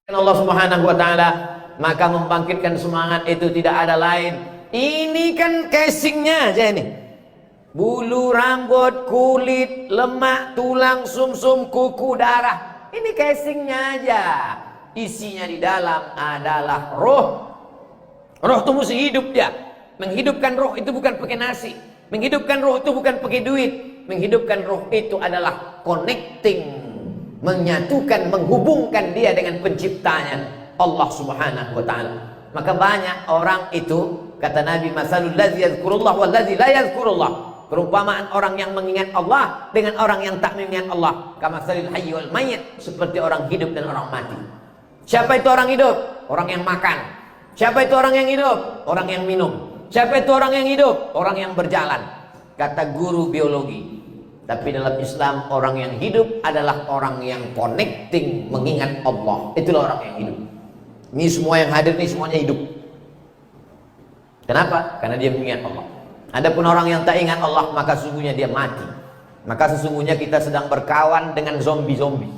Allah Subhanahu wa taala, maka membangkitkan semangat itu tidak ada lain. Ini kan casingnya aja ini. Bulu, rambut, kulit, lemak, tulang, sumsum, kuku, darah. Ini casingnya aja. Isinya di dalam adalah roh. Roh itu mesti hidup dia. Menghidupkan roh itu bukan pakai nasi. Menghidupkan roh itu bukan pakai duit. Menghidupkan roh itu adalah connecting, menyatukan, menghubungkan dia dengan penciptanya, Allah Subhanahu wa taala. Maka banyak orang itu, kata Nabi, masalul ladzi yadhkurullah wal ladzi la yadhkurullah. Perumpamaan orang yang mengingat Allah dengan orang yang tak mengingat Allah, kamasalil hayy wal mayyit, seperti orang hidup dan orang mati. Siapa itu orang hidup? Orang yang makan. Siapa itu orang yang hidup? Orang yang minum. Siapa itu orang yang hidup? Orang yang berjalan. Kata guru biologi. Tapi dalam Islam, orang yang hidup adalah orang yang connecting, mengingat Allah. Itulah orang yang hidup. Ini semua yang hadir ini semuanya hidup. Kenapa? Karena dia mengingat Allah. Adapun orang yang tak ingat Allah, maka sesungguhnya dia mati. Maka sesungguhnya kita sedang berkawan dengan zombie-zombie.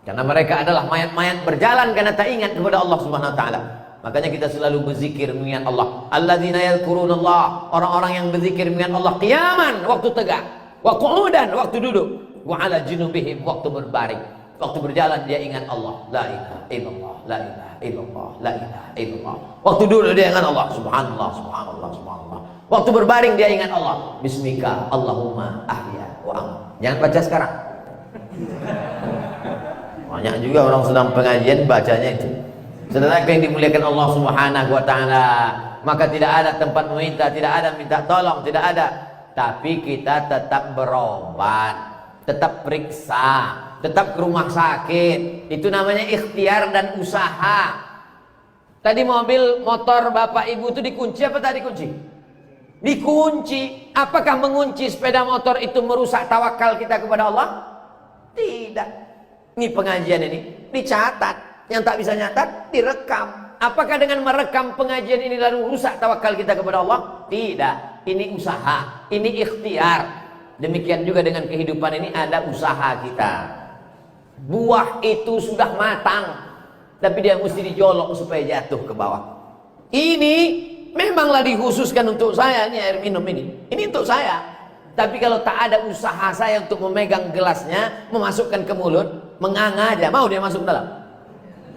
Karena mereka adalah mayat-mayat berjalan karena tak ingat kepada Allah Subhanahu wa taala. Makanya kita selalu berzikir mengingat Allah. Alladzina yadhkurunallah, orang-orang yang berzikir mengingat Allah qiyaman, waktu tegak, wa qu'udan, waktu duduk, wa ala junubihim, waktu berbaring. Waktu berjalan dia ingat Allah, la ilaha illallah, la ilaha illallah, la ilaha illallah. Waktu duduk dia ingat Allah, subhanallah, subhanallah, subhanallah. Waktu berbaring dia ingat Allah, bismika Allahumma ahya wa amut. Jangan baca sekarang. Banyak juga orang sedang pengajian bacanya itu. Saudara yang dimuliakan Allah Subhanahu wa taala, maka tidak ada tempat meminta, tidak ada minta tolong, tidak ada. Tapi kita tetap berobat, tetap periksa, tetap ke rumah sakit. Itu namanya ikhtiar dan usaha. Tadi mobil motor bapak ibu itu dikunci apa tak dikunci? Dikunci. Apakah mengunci sepeda motor itu merusak tawakal kita kepada Allah? Tidak. Ini pengajian ini dicatat. Yang tak bisa nyatat direkam. Apakah dengan merekam pengajian ini lalu rusak tawakal kita kepada Allah? Tidak. Ini usaha, ini ikhtiar. Demikian juga dengan kehidupan ini ada usaha kita. Buah itu sudah matang, tapi dia mesti dijolok supaya jatuh ke bawah. Ini memanglah dikhususkan untuk saya, ini air minum ini. Ini untuk saya. Tapi kalau tak ada usaha saya untuk memegang gelasnya, memasukkan ke mulut, menganga aja, mau dia masuk dalam?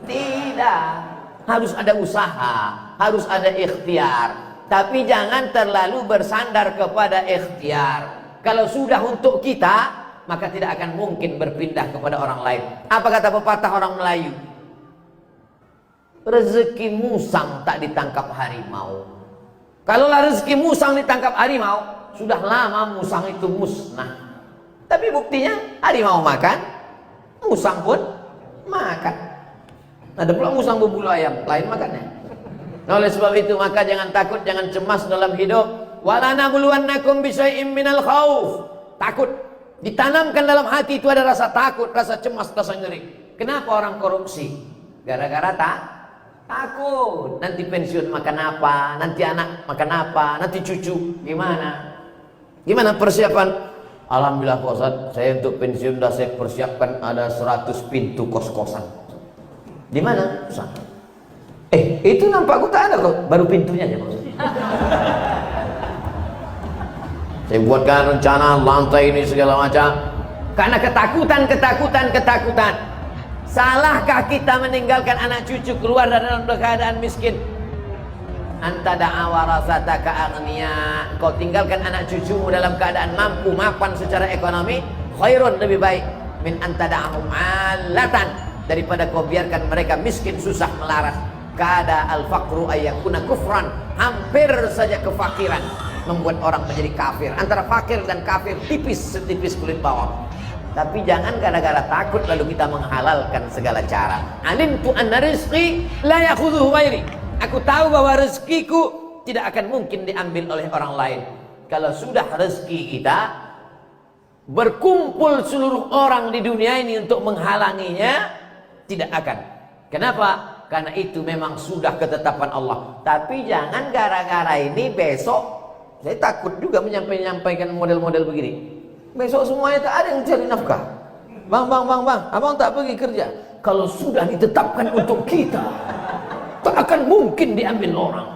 Tidak. Harus ada usaha, harus ada ikhtiar. Tapi jangan terlalu bersandar kepada ikhtiar. Kalau sudah untuk kita, maka tidak akan mungkin berpindah kepada orang lain. Apa kata pepatah orang Melayu? Rezeki musang tak ditangkap harimau. Kalaulah rezeki musang ditangkap harimau, sudah lama musang itu musnah. Tapi buktinya harimau makan, musang pun makan. Ada pula musang berbulu ayam, lain makannya. Oleh sebab itu maka jangan takut, jangan cemas dalam hidup. Wala nabluwannakum bisyai'im minal khauf. Takut. Ditanamkan dalam hati itu ada rasa takut, rasa cemas, rasa ngeri. Kenapa orang korupsi? Gara-gara takut. Nanti pensiun makan apa? Nanti anak makan apa? Nanti cucu gimana? Gimana persiapan? Alhamdulillah Pak Ustaz, saya untuk pensiun sudah saya persiapkan ada 100 pintu kos-kosan. Di mana? Sana. Itu nampakku tak ada kok, baru pintunya aja maksudnya. Saya buatkan rencana lantai ini segala macam. Karena ketakutan. Salahkah kita meninggalkan anak cucu keluar dalam keadaan miskin? Anta da'a warasataka aghniya. Kau tinggalkan anak cucumu dalam keadaan mampu, mapan secara ekonomi, khairun, lebih baik min anta da'ahum 'alatan, daripada kau biarkan mereka miskin, susah, melarat. Kada al-faqru ayyakuna kufran, hampir saja kefakiran membuat orang menjadi kafir. Antara fakir dan kafir tipis setipis kulit bawang. Tapi jangan gara-gara takut lalu kita menghalalkan segala cara. Alimtu anna rizqi la yakhudhuhu ghairi. Aku tahu bahwa rezekiku tidak akan mungkin diambil oleh orang lain. Kalau sudah rezeki kita, berkumpul seluruh orang di dunia ini untuk menghalanginya, tidak akan. Kenapa? Karena itu memang sudah ketetapan Allah. Tapi jangan gara-gara ini besok, saya takut juga menyampaikan model-model begini. Besok semuanya tak ada yang cari nafkah. Bang, abang tak pergi kerja. kalau sudah ditetapkan untuk kita, tak akan mungkin diambil orang.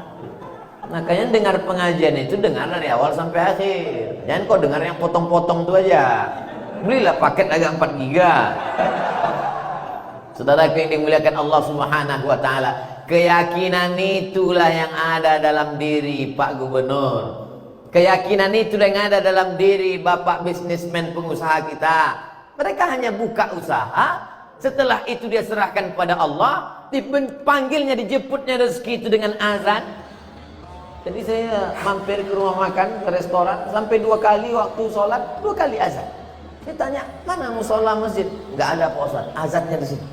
Makanya dengar pengajian itu dengar dari awal sampai akhir. Jangan kau dengar yang potong-potong itu aja. Belilah paket agak 4 giga. Saudara yang dimuliakan Allah Subhanahu wa taala, keyakinan itulah yang ada dalam diri Pak Gubernur. Keyakinan itulah yang ada dalam diri Bapak bisnismen pengusaha kita. Mereka hanya buka usaha, setelah itu dia serahkan pada Allah, dipanggilnya, dijemputnya rezeki itu dengan azan. Jadi saya mampir ke rumah makan, ke restoran, sampai 2 kali waktu sholat, 2 kali azan. Saya tanya, mana musola masjid? Nggak ada Pak Ustaz, azannya di sini.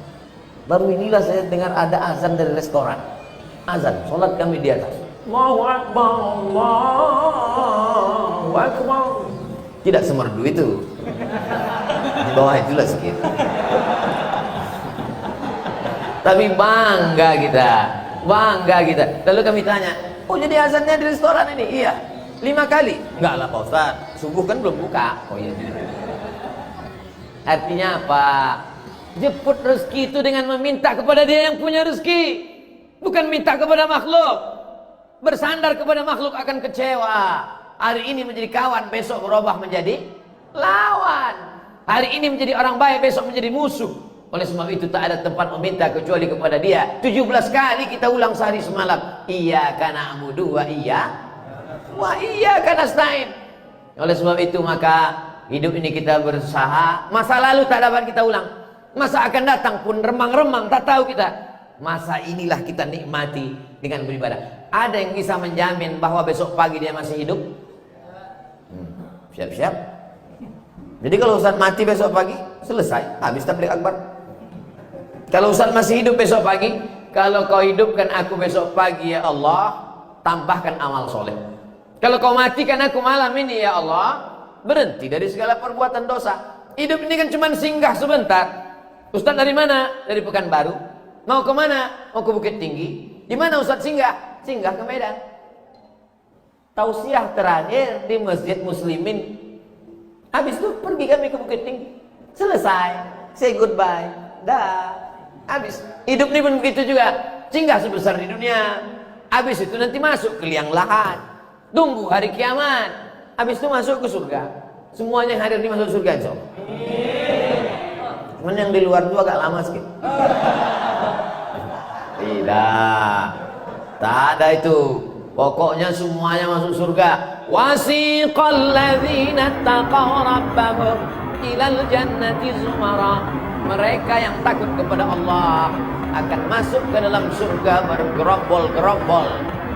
Baru inilah saya dengar ada azan dari restoran. Azan, sholat kami di atas. Allahu Akbar, Allahu Akbar. Tidak semerdu itu. Di bawah itulah sedikit. Tapi bangga kita. Bangga kita. Lalu kami tanya, oh jadi azannya di restoran ini? Iya. 5 kali? Enggak lah Pak Ustaz, subuh kan belum buka. Oh iya. Artinya apa? Jemput rezeki itu dengan meminta kepada dia yang punya rezeki, bukan minta kepada makhluk. Bersandar kepada makhluk akan kecewa. Hari ini menjadi kawan, besok berubah menjadi lawan. Hari ini menjadi orang baik, besok menjadi musuh. Oleh sebab itu tak ada tempat meminta kecuali kepada dia. 17 kali kita ulang sehari semalam. Iyyaka na'budu wa iyyaka nasta'in. Oleh sebab itu maka hidup ini kita berusaha. Masa lalu tak dapat kita ulang, masa akan datang pun remang-remang tak tahu kita. Masa inilah kita nikmati dengan beribadah. Ada yang bisa menjamin bahwa besok pagi dia masih hidup? Siap-siap. Jadi kalau Ustaz mati besok pagi, selesai, habis tabligh akbar. Kalau Ustaz masih hidup besok pagi, kalau kau hidupkan aku besok pagi ya Allah, tambahkan amal soleh. Kalau kau matikan aku malam ini ya Allah, berhenti dari segala perbuatan dosa. Hidup ini kan cuma singgah sebentar. Ustaz dari mana? Dari Pekanbaru. Mau ke mana? Mau ke Bukit Tinggi. Di mana Ustaz singgah? Singgah ke Medan. Tausiah terakhir di Masjid Muslimin. Habis itu pergi kami ke Bukit Tinggi. Selesai. Say goodbye. Dah. Habis. Hidup ini pun begitu juga. Singgah sebesar di dunia. Habis itu nanti masuk ke liang lahat. Tunggu hari kiamat. Habis itu masuk ke surga. Semuanya yang hadir di masuk surga insya Allah. Cuman yang di luar itu agak lama sedikit. Tidak. Tak ada itu. Pokoknya semuanya masuk surga. Wasiqal ladzina taqaw rabbahum ilal jannati zumara. Mereka yang takut kepada Allah akan masuk ke dalam surga bergerombol-gerombol.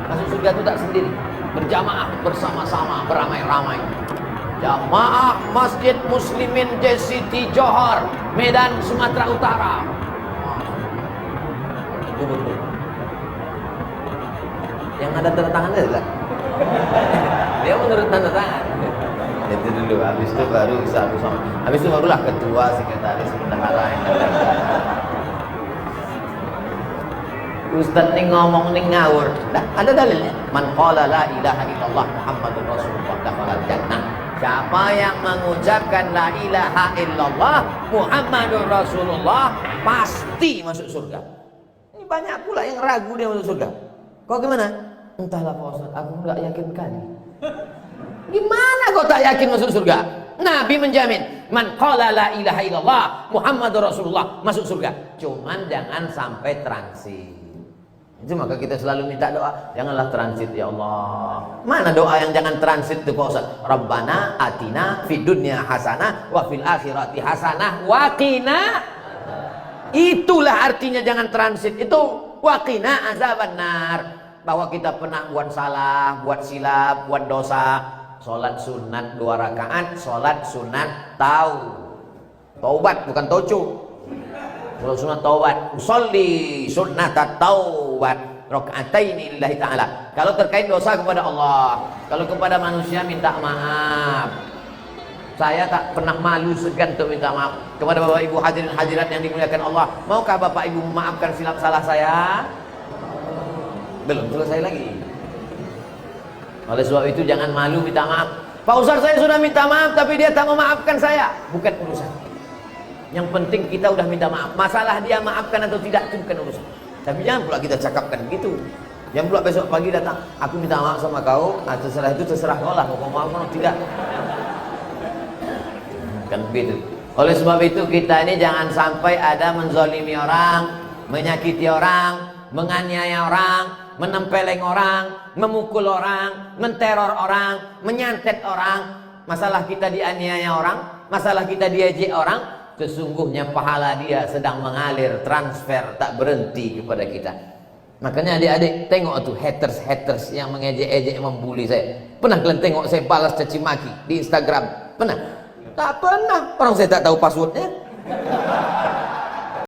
Masuk surga itu tak sendiri, berjamaah, bersama-sama, beramai-ramai. Jamaah Masjid Muslimin JCT Johor, Medan, Sumatera Utara. Yang ada tanda tangannya tidak? Dia menurut tanda tangan. Itu dulu, habis itu baru satu sama. Habis itu barulah ketua, sekretaris, bendahara. Ustaz nih ngomong nih ngawur. Nah, ada dalilnya. Man qala la ilaha illallah Muhammadur Rasulullah dakhala jannah. Siapa yang mengucapkan la ilaha illallah Muhammadur Rasulullah pasti masuk surga. Ini banyak pula yang ragu dia masuk surga. Kok gimana? Entahlah Pak Ustaz, aku enggak yakin kali. Gimana kau tak yakin masuk surga? Nabi menjamin, man qala la ilaha illallah Muhammadur Rasulullah masuk surga. Cuman jangan sampai transit. Itu maka kita selalu minta doa, janganlah transit ya Allah. Mana doa yang jangan transit itu Pak Ustaz? Rabbana atina fid dunya hasanah wa fil akhirati hasanah wa qina. Itulah artinya jangan transit itu, wa qina azabannar. Bahwa kita pernah buat salah, buat silap, buat dosa. Sholat sunat 2 rakaat, sholat sunat taubat, bukan tocu. Sholat sunat taubat, usolli sunat taubat, rakaatain lillahi ta'ala. Kalau terkait dosa kepada Allah, kalau kepada manusia minta maaf. Saya tak pernah malu segan untuk minta maaf kepada Bapak Ibu hadirin hadirat yang dimuliakan Allah. Maukah Bapak Ibu memaafkan silap salah saya? Belum selesai lagi. Oleh sebab itu jangan malu minta maaf. Pak Ustaz, saya sudah minta maaf tapi dia tak memaafkan saya. Bukan urusan. Yang penting kita udah minta maaf. Masalah dia maafkan atau tidak itu bukan urusan. Tapi jangan pula kita cakapkan gitu. Jangan pula besok pagi datang, aku minta maaf sama kau, nah terserah kau lah, mau maaf atau tidak. Kan begitu. Oleh sebab itu kita ini jangan sampai ada menzalimi orang, menyakiti orang, menganiaya orang, menempeleng orang, memukul orang, menteror orang, menyantet orang. Masalah kita dianiaya orang, masalah kita diejek orang, sesungguhnya pahala dia sedang mengalir transfer tak berhenti kepada kita. Makanya adik-adik tengok tuh haters yang mengejek-ejek, membuli saya. Pernah kalian tengok saya balas caci maki di Instagram? Pernah? Tak pernah. Orang saya tak tahu passwordnya.